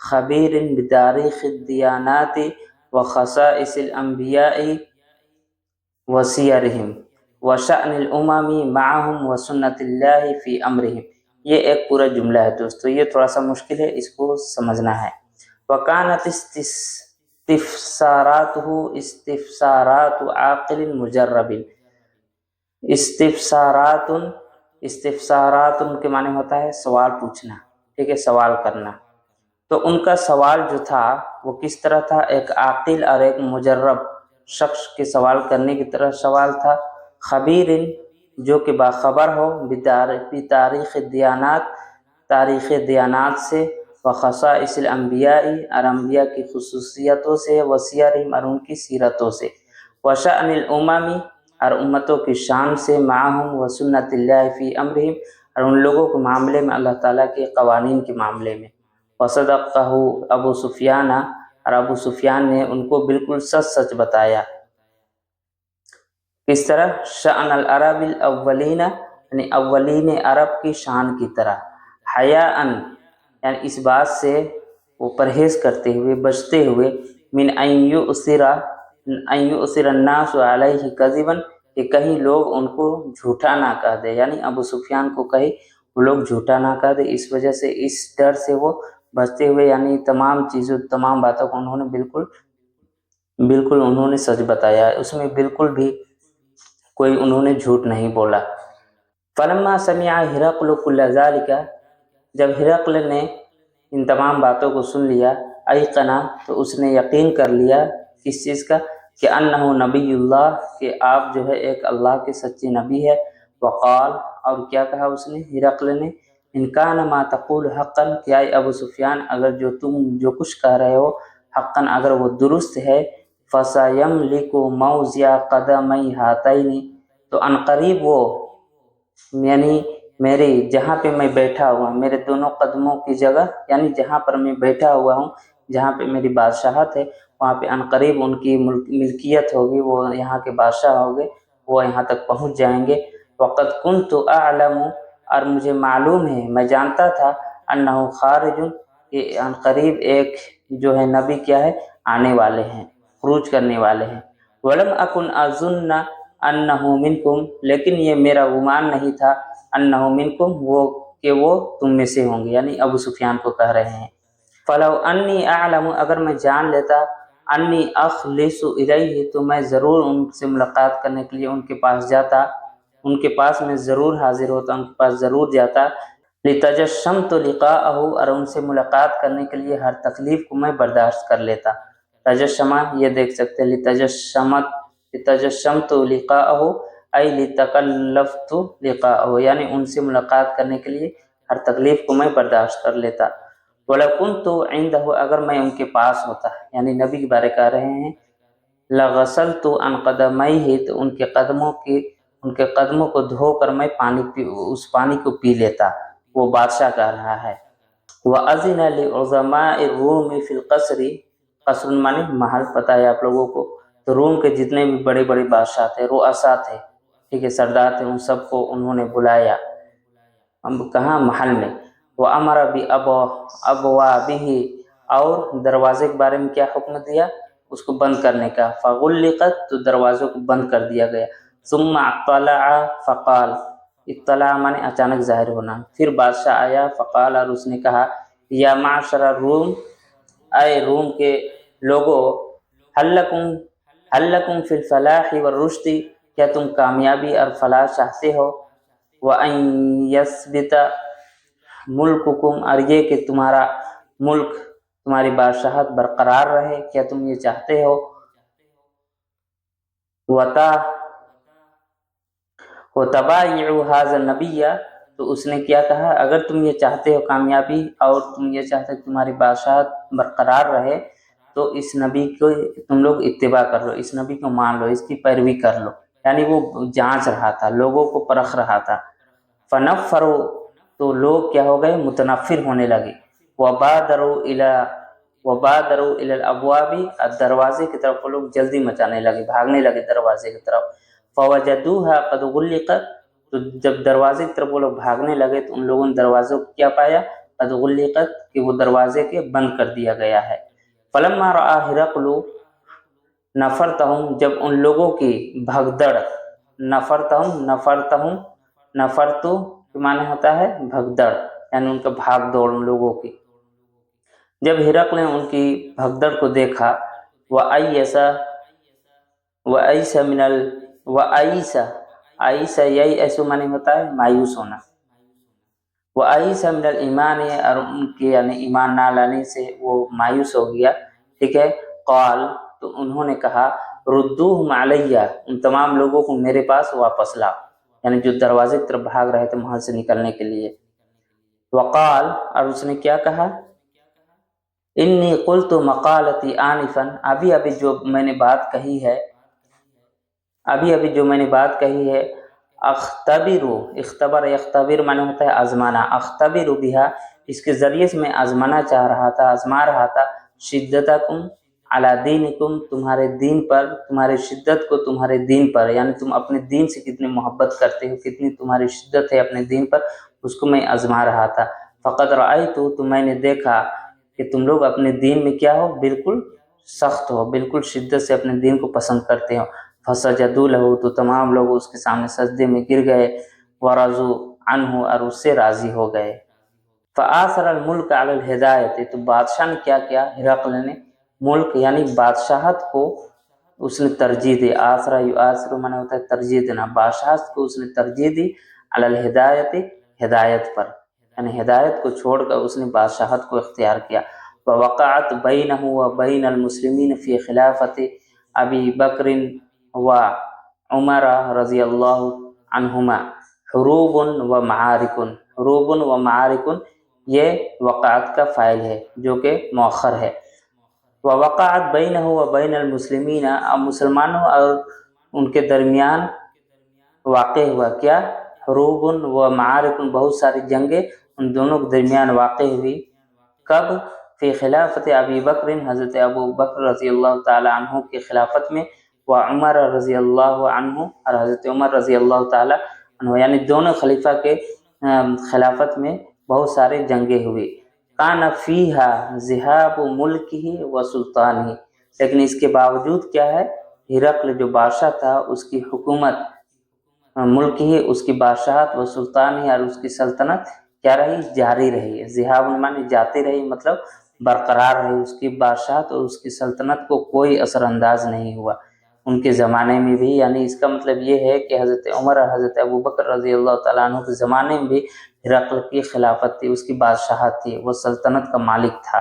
خبير بتاريخ الديانات وخصائص الأنبياء وسيرهم وشأن الأمم معهم وسنة الله في أمرهم. یہ ایک پورا جملہ ہے دوستو، یہ تھوڑا سا مشکل ہے، اس کو سمجھنا ہے. وَكَانَتْ استفساراتُهُ استفسارات عاقل مجرب. استفسارات کے معنی ہوتا ہے سوال پوچھنا، ٹھیک ہے، سوال کرنا. تو ان کا سوال جو تھا وہ کس طرح تھا؟ ایک عاقل اور ایک مجرب شخص کے سوال کرنے کی طرح سوال تھا. خبیر جو کہ باخبر ہو بتاریخ دیانات، تاریخ دیانات سے، وخصائص الانبیاء اور انبیاء کی خصوصیتوں سے، وسیرہم اور ان کی سیرتوں سے، وشأن الامم اور امتوں کی شان سے، معہم وسنت اللہ فی امرہم اور ان لوگوں کے معاملے میں اللہ تعالیٰ کے قوانین کے معاملے میں. وصدقہ ابو سفیان اور ابو سفیان نے ان کو بالکل سچ سچ بتایا. کس طرح؟ شأن العرب الاولین، یعنی اولین عرب کی شان کی طرح. حیاءً یعنی اس بات سے وہ پرہیز کرتے ہوئے، بچتے ہوئے، من ان یؤثر الناس علیہ کذبا، کہ کہیں لوگ ان کو جھوٹا نہ کہہ دے، یعنی ابو سفیان کو کہیں وہ لوگ جھوٹا نہ کہہ دے، اس وجہ سے، اس ڈر سے وہ بچتے ہوئے، یعنی تمام چیزوں، تمام باتوں کو انہوں نے بالکل انہوں نے سچ بتایا، اس میں بالکل بھی کوئی انہوں نے جھوٹ نہیں بولا. فلما سمع ہرقل کل ذلک، جب ہرقل نے ان تمام باتوں کو سن لیا، ایقنا تو اس نے یقین کر لیا کس چیز کا؟ کہ انہ نبی اللہ، کہ آپ جو ہے ایک اللہ کے سچے نبی ہے. وقال اور کیا کہا اس نے، ہرقل نے، ان کان ما تقول حقا، کہ اے ابو سفیان اگر تم جو کچھ کہہ رہے ہو حقا اگر وہ درست ہے، فَسَيَمْلِكُ مَوْضِعَ قَدَمَيْ هَاتَيْنِ، تو عنقریب وہ، یعنی میرے جہاں پہ میں بیٹھا ہوا، میرے دونوں قدموں کی جگہ، یعنی جہاں پر میں بیٹھا ہوا ہوں، جہاں پہ میری بادشاہت ہے، وہاں پہ عنقریب ان کی ملکیت ہوگی، وہ یہاں کے بادشاہ ہوگے، وہ یہاں تک پہنچ جائیں گے. وَقَدْ كُنْتُ أَعْلَمُ، اور مجھے معلوم ہے، میں جانتا تھا، أَنَّهُ خَارِجٌ، کہ عنقریب ایک جو ہے نبی کیا ہے، آنے والے ہیں، خروج کرنے والے ہیں. وَلَمْ أَكُنْ أَظُنَّ أَنَّهُ مِنْكُمْ، لیکن یہ میرا گمان نہیں تھا، أَنَّهُ مِنْكُمْ، کہ وہ تم میں سے ہوں گے، یعنی ابو سفیان کو کہہ رہے ہیں. فَلَوْ أَنِّي أَعْلَمُ، اگر میں جان لیتا، أَنِّي أَخْلِصُ إِلَيْهِ، تو میں ضرور ان سے ملاقات کرنے کے لیے ان کے پاس جاتا، ان کے پاس میں ضرور حاضر ہوتا، ان کے پاس ضرور جاتا. لِتَجَشَّمْتُ لِقَاءَهُ، اور ان سے ملاقات کرنے کے لیے ہر تکلیف کو میں برداشت کر لیتا. تجشمہ یہ دیکھ سکتے ہیں، لِتَجَشَّمْتُ لِقَاءَهُ ای لِتَكَلَّفْتُ لِقَاءَهُ، یعنی ان سے ملاقات کرنے کے لیے ہر تکلیف کو میں برداشت کر لیتا. وَلَوْ كُنْتُ عِنْدَهُ، اگر میں ان کے پاس ہوتا، یعنی نبی کے بارے کہہ رہے ہیں. لَغَسَلْتُ عَنْ قَدَمَيْهِ، تو ان کے قدموں کو دھو کر میں اس پانی کو پی لیتا. وہ بادشاہ کہہ رہا ہے. وَأَذِنَ لِعُظَمَاءِ الرُّومِ فِي الْقَصْرِ، قصر معنی محل، پتہ ہے آپ لوگوں کو. تو روم کے جتنے بھی بڑے بڑے بادشاہ تھے، رؤساء تھے، ٹھیک ہے، سردار تھے، ان سب کو انہوں نے بلایا. کہاں؟ محل میں. وَأَمَرَ بِأَبْوَابِهِ، اور دروازے کے بارے میں کیا حکم دیا؟ اس کو بند کرنے کا. فَغُلِّقَتْ، تو دروازوں کو بند کر دیا گیا. ثُمَّ اطَّلَعَ فَقَالَ، اطلاع معنی اچانک ظاہر ہونا. پھر بادشاہ آیا، فقال، اور اس نے کہا، یا معشر الروم، اے روم کے لوگو، هل لکم فی الفلاح والرشد، کیا تم کامیابی اور فلاح چاہتے ہو؟ وَأَن يَثْبِتَ مُلْكُكُمْ، اور یہ کہ تمہارا ملک، تمہاری بادشاہت برقرار رہے، کیا تم یہ چاہتے ہو؟ وَتَبَايِعُوا هَذَا النَّبِيَّ، تو اس نے کیا کہا، اگر تم یہ چاہتے ہو کامیابی اور تم یہ چاہتے ہو تمہاری بادشاہت برقرار رہے، تو اس نبی کو تم لوگ اتباع کر لو، اس نبی کو مان لو، اس کی پیروی کر لو. یعنی وہ جانچ رہا تھا، لوگوں کو پرکھ رہا تھا. فَنَفَّرُوا، تو لوگ کیا ہو گئے؟ متنفر ہونے لگے. وَبَادَرُوا إِلَى الْأَبْوَابِ، دروازے کی طرف وہ لوگ جلدی مچانے لگے، بھاگنے لگے دروازے کی طرف. فَوَجَدُوهَا قَدْ غُلِّقَتْ، تو جب دروازے کی طرف وہ لوگ بھاگنے لگے تو ان لوگوں نے دروازوں کو کیا پایا؟ قد غلقت کہ وہ دروازے کے بند کر دیا گیا ہے. فلما رآ ہرقل نفرتہم جب ان لوگوں کی بھگدڑ نفرتو کے معنی ہوتا ہے بھگدڑ یعنی ان کا بھاگ دوڑ ان لوگوں کی. جب ہرقل نے ان کی بھگدڑ کو دیکھا وَأَيْسَ یئس معنی ہوتا ہے مایوس ہونا. وَأَيْسَ مِنَ الْإِيمَانِ اور ان کے یعنی ایمان نہ لانے سے وہ مایوس ہو گیا. ٹھیک ہے. قال تو انہوں نے کہا ردوہم علیہ ان تمام لوگوں کو میرے پاس واپس لا یعنی جو دروازے کی طرف بھاگ رہے تھے وہاں سے نکلنے کے لیے. وقال اور اس نے کیا کہا انی قلت مقالتی آنفا ابھی جو میں نے بات کہی ہے اختبر معنی ہوتا ہے آزمانا. اختبر بہا اس کے ذریعے سے میں آزما رہا تھا شدتکم علی دینکم تمہارے دین پر تمہاری شدت کو تمہارے دین پر یعنی تم اپنے دین سے کتنی محبت کرتے ہو کتنی تمہاری شدت ہے اپنے دین پر اس کو میں آزما رہا تھا. فقد رأیت تو میں نے دیکھا کہ تم لوگ اپنے دین میں کیا ہو بالکل سخت ہو بالکل شدت سے اپنے دین کو پسند کرتے ہو. فسجدوا له تو تمام لوگ اس کے سامنے سجدے میں گر گئے. ورضوا عنہ اور اس سے راضی ہو گئے. فآثر الملک علی الہدایت تو بادشاہ نے کیا کیا ہرقل نے ملک یعنی بادشاہت کو اس نے ترجیح دی. آثر یؤثر معنی ہوتا ہے ترجیح دینا. بادشاہت کو اس نے ترجیح دی علی الہدایت ہدایت پر یعنی ہدایت کو چھوڑ کر اس نے بادشاہت کو اختیار کیا. ووقعت بینہ وبین المسلمین فی خلافت ابی بکر و عمر رضی اللہ عنہما حروب و معارک یہ وقعت کا فاعل ہے جو کہ مؤخر ہے. ووقعت بینہ وبین المسلمین مسلمانوں اور ان کے درمیان واقع ہوا کیا حروب و معارک بہت ساری جنگیں ان دونوں کے درمیان واقع ہوئی. کب فی خلافت ابی بکر حضرت ابو بکر رضی اللہ تعالی عنہ کی خلافت میں و عمر رضی اللہ عنہ اور حضرت عمر رضی اللہ تعالی عنہ یعنی دونوں خلیفہ کے خلافت میں بہت سارے جنگیں ہوئی. کان فیہا ذہاب ملکہ و سلطانہ لیکن اس کے باوجود کیا ہے ہرقل جو بادشاہ تھا اس کی حکومت ملک ہی اس کی بادشاہت و سلطان ہی اور اس کی سلطنت کیا رہی جاری رہی. ذہاب معنی جاتی رہی مطلب برقرار رہی اس کی بادشاہت اور اس کی سلطنت کو کوئی اثر انداز نہیں ہوا ان کے زمانے میں بھی. یعنی اس کا مطلب یہ ہے کہ حضرت عمر اور حضرت ابو بکر رضی اللہ تعالیٰ عنہ کے زمانے میں بھی ہرقل کی خلافت تھی اس کی بادشاہت تھی وہ سلطنت کا مالک تھا.